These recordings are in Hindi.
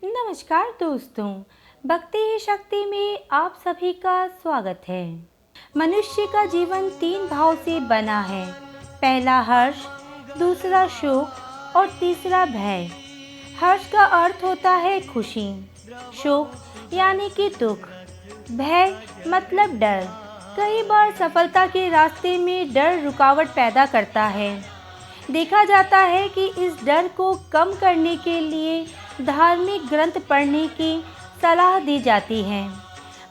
नमस्कार दोस्तों, भक्ति ही शक्ति में आप सभी का स्वागत है। मनुष्य का जीवन 3 भाव से बना है। पहला हर्ष, दूसरा शोक और तीसरा भय। हर्ष का अर्थ होता है खुशी, शोक यानी कि दुख, भय मतलब डर। कई बार सफलता के रास्ते में डर रुकावट पैदा करता है। देखा जाता है कि इस डर को कम करने के लिए धार्मिक ग्रंथ पढ़ने की सलाह दी जाती है।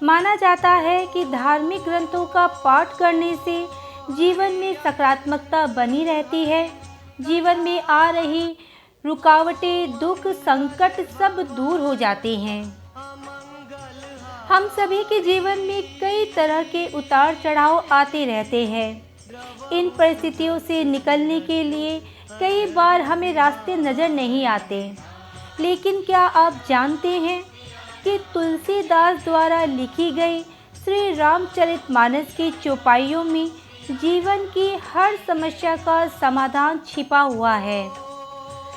माना जाता है कि धार्मिक ग्रंथों का पाठ करने से जीवन में सकारात्मकता बनी रहती है। जीवन में आ रही रुकावटें, दुख, संकट सब दूर हो जाते हैं। हम सभी के जीवन में कई तरह के उतार चढ़ाव आते रहते हैं। इन परिस्थितियों से निकलने के लिए कई बार हमें रास्ते नज़र नहीं आते, लेकिन क्या आप जानते हैं कि तुलसीदास द्वारा लिखी गई श्री रामचरितमानस की चौपाइयों में जीवन की हर समस्या का समाधान छिपा हुआ है।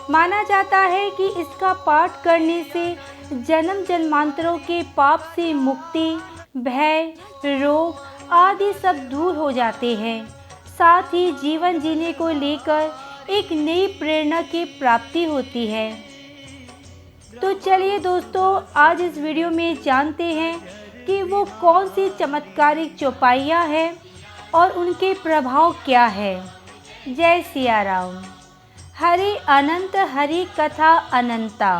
माना जाता है कि इसका पाठ करने से जन्म जन्मांतरों के पाप से मुक्ति, भय, रोग आदि सब दूर हो जाते हैं। साथ ही जीवन जीने को लेकर एक नई प्रेरणा की प्राप्ति होती है। तो चलिए दोस्तों, आज इस वीडियो में जानते हैं कि वो कौन सी चमत्कारिक चौपाइयाँ हैं और उनके प्रभाव क्या है। जय सिया राम। हरि अनंत हरि कथा अनंता,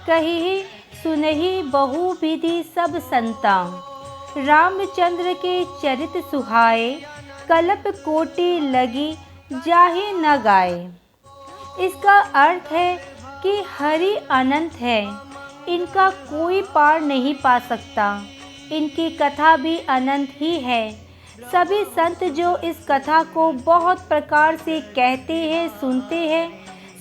कही सुनहि बहु विधि सब संता। रामचंद्र के चरित सुहाए, कल्प कोटि लगी जाहि न गाए। इसका अर्थ है कि हरि अनंत है, इनका कोई पार नहीं पा सकता। इनकी कथा भी अनंत ही है। सभी संत जो इस कथा को बहुत प्रकार से कहते हैं, सुनते हैं,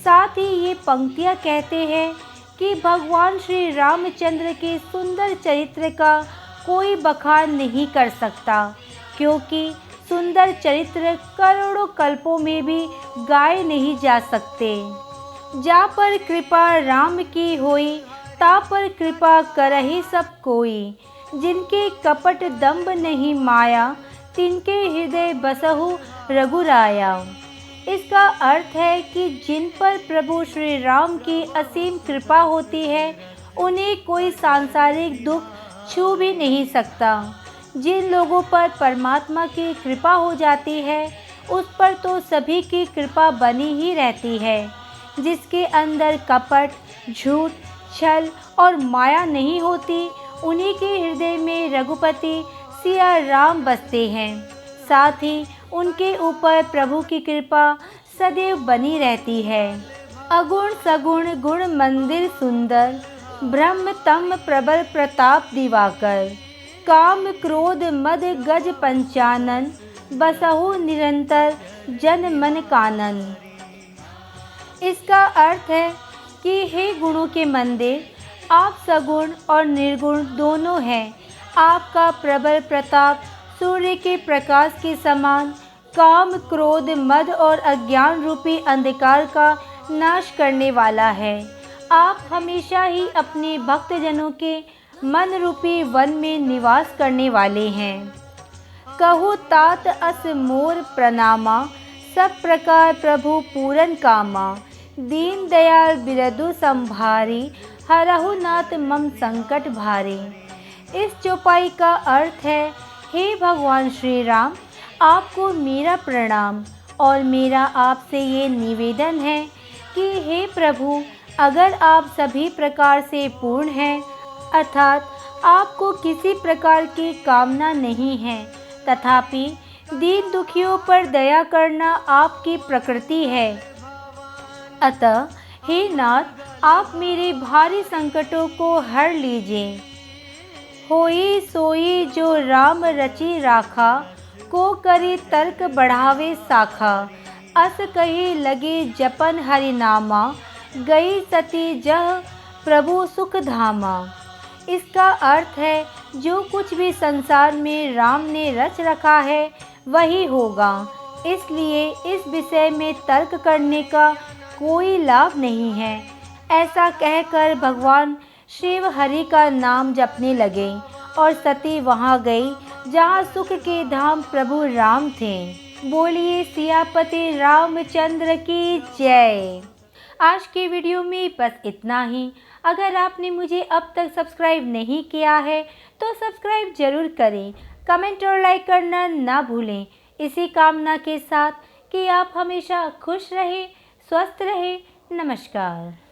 साथ ही ये पंक्तियाँ कहते हैं कि भगवान श्री रामचंद्र के सुंदर चरित्र का कोई बखान नहीं कर सकता, क्योंकि सुंदर चरित्र करोड़ों कल्पों में भी गाए नहीं जा सकते। जा पर कृपा राम की होई, ता पर कृपा करहि सब कोई। जिनके कपट दंभ नहीं माया, तिनके हृदय बसहु रघुराया। इसका अर्थ है कि जिन पर प्रभु श्री राम की असीम कृपा होती है, उन्हें कोई सांसारिक दुख छू भी नहीं सकता। जिन लोगों पर परमात्मा की कृपा हो जाती है, उस पर तो सभी की कृपा बनी ही रहती है। जिसके अंदर कपट, झूठ, छल और माया नहीं होती, उन्हीं के हृदय में रघुपति सिया राम बसते हैं। साथ ही उनके ऊपर प्रभु की कृपा सदैव बनी रहती है। अगुण सगुण गुण मंदिर सुंदर, ब्रह्म तम प्रबल प्रताप दिवाकर। काम क्रोध मद गज पंचानन, बसहु निरंतर जन मन कानन। इसका अर्थ है कि हे गुणों के मंदिर, आप सगुण और निर्गुण दोनों हैं। आपका प्रबल प्रताप सूर्य के प्रकाश के समान काम, क्रोध, मद और अज्ञान रूपी अंधकार का नाश करने वाला है। आप हमेशा ही अपने भक्तजनों के मन रूपी वन में निवास करने वाले हैं। कहु तात अस मोर प्रणामा, सब प्रकार प्रभु पूरन कामा। दीन दयाल बिरदु संभारी, हरहु नाथ मम संकट भारी। इस चौपाई का अर्थ है, हे भगवान श्री राम, आपको मेरा प्रणाम और मेरा आपसे ये निवेदन है कि हे प्रभु, अगर आप सभी प्रकार से पूर्ण हैं, अर्थात आपको किसी प्रकार की कामना नहीं है, तथापि दीन दुखियों पर दया करना आपकी प्रकृति है। अतः हे नाथ, आप मेरे भारी संकटों को हर लीजिए। होई सोई जो राम रचि राखा, को करी तर्क बढ़ावे साखा। अस कही लगे जपन हरि नामा, गई सती जह प्रभु सुख धामा। इसका अर्थ है, जो कुछ भी संसार में राम ने रच रखा है वही होगा, इसलिए इस विषय में तर्क करने का कोई लाभ नहीं है। ऐसा कहकर भगवान शिव हरि का नाम जपने लगे और सती वहां गई जहां सुख के धाम प्रभु राम थे। बोलिए सियापति रामचंद्र की जय। आज के वीडियो में बस इतना ही। अगर आपने मुझे अब तक सब्सक्राइब नहीं किया है तो सब्सक्राइब जरूर करें, कमेंट और लाइक करना ना भूलें। इसी कामना के साथ कि आप हमेशा खुश रहें, स्वस्थ रहें। नमस्कार।